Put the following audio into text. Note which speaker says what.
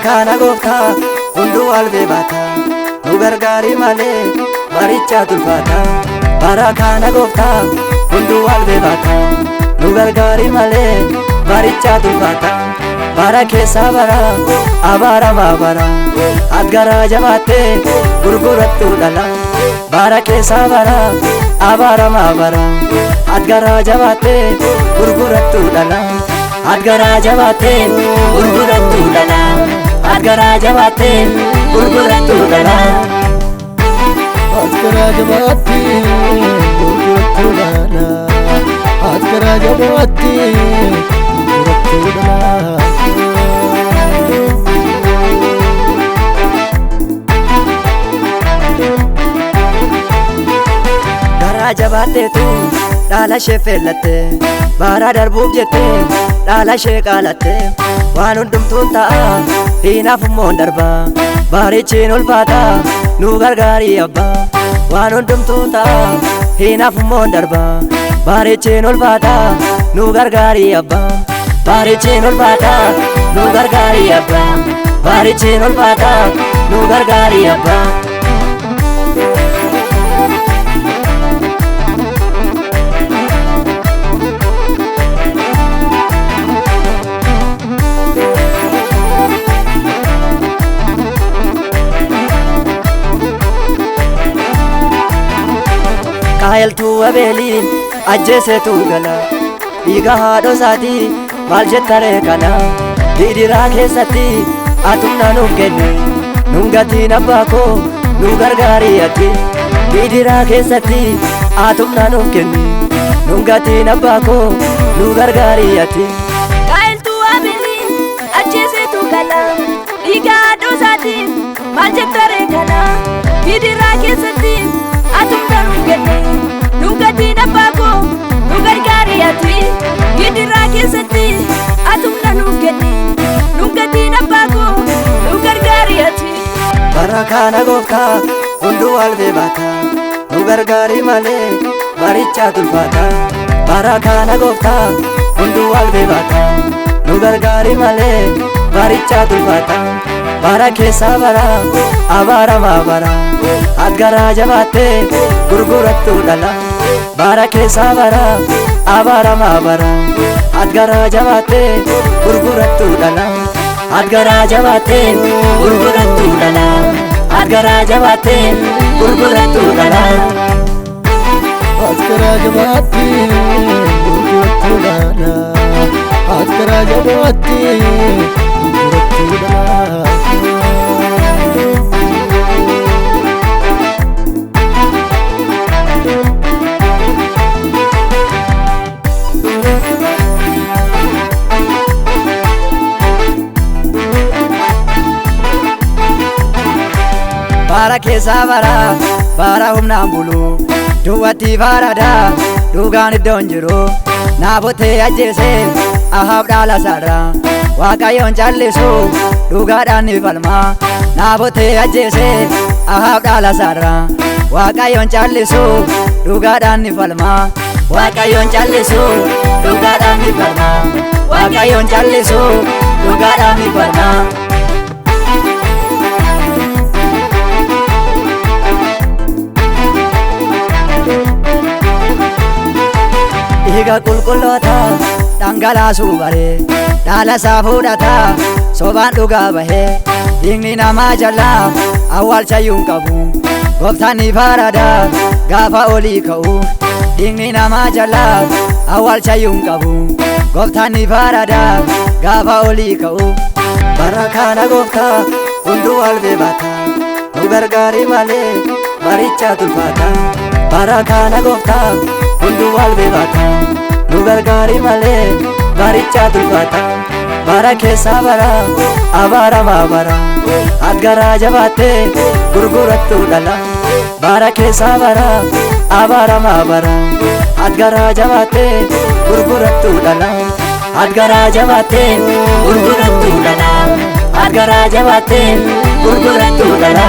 Speaker 1: Kana gofta hundu albebata nu gargari male baricha tulfata barakana gofta hundu albebata nu gargari male baricha tulfata barake sabara abara babara adgara jamate gurgurattu dala barake sabara abara babara adgara jamate gurgurattu dala adgara jamate gurgurattu dala adgara jamate gurgurattu dala adgara jamate gurgurattu dala adgara jamate gurgurattu dala gara jamate tu dala shefelatte bara darbub jette dala sheqalatte waan hundumtuun ta'a hinaafummoon darba bareechin ulfaata nu gargaari abba waan hundumtuun ta'a hinaafummoon darba bareechin ulfaata nu gargaari abba bareechin ulfaata nu gargaari abba bareechin ulfaata nu gargaari abba Kaayeltu abeeliin ajjeesetu gala dhiiga haadho isaatii maal jettare kana hidhiraa keessatti atumna nuuf kenne nun gatiin abbaa koo nu gargaari ati hidhiraa keessatti atumna nuuf kenne nun gatiin abbaa koo nu gargaari ati
Speaker 2: Kaayeltu abeeliin ajjeesetu gala dhiiga haadho isaatii maal jettare kana hidhiraa keessatti atumna nuuf kenne nu gatiin abbaa koo nu gargaari ati hidhiraa keessatti atumna nuuf kenne nu gatiin abbaa koo nu gargaari ati
Speaker 1: barakana gofta hundu albebata nu gargaari male baricha tulfata barakana gofta hundu albebata nu gargaari male baricha tulfata barake sabara abara babara adgara jamate gurgurattu dala barake sabara abara babara adgara jamate gurgurattu dala adgara jamate gurgurattu dala adgara jamate gurgurattu dala adgara jamate gurgurattu dala adgara jamate gurgurattu dala barake sabara bara humnaan bulu duwwatti farada dhugaan iddoon jiru naafotee ajjeese ahaab dhaala sarra waaqayyoon callisu dhugaadhaan ni falma naafotee ajjeese ahaab dhaala sarra waaqayyoon callisu dhugaadhaan ni falma waaqayyoon callisu dhugaadhaan ni falma waaqayyoon callisu dhugaadhaan ni falma dhiiga qulqulloota dhangalaasuu bare dhaala isaa fuudhata sobaan dhugaa bahe dhiigni namaa jalaa awwaalchayyuun qabu gooftaan ni farada gaafa olii ka'u dhiigni namaa jalaa awwaalchayyuun qabu gooftaan ni farada gaafa olii ka'u bara kana gooftaa hunduu albeebata nu gargaari malee baricha tulfaata bara kana gooftaa hunduu albeebata nu gargaari malee baricha tulfaata bara keessa bara abaara maabara adgaraa jabaattee gurgurattu dhala bara keessa bara abaara maabara adgaraa jabaattee gurgurattu dhala adgaraa jabaattee gurgurattu dhala adgaraa jabaattee gurgurattu dhala.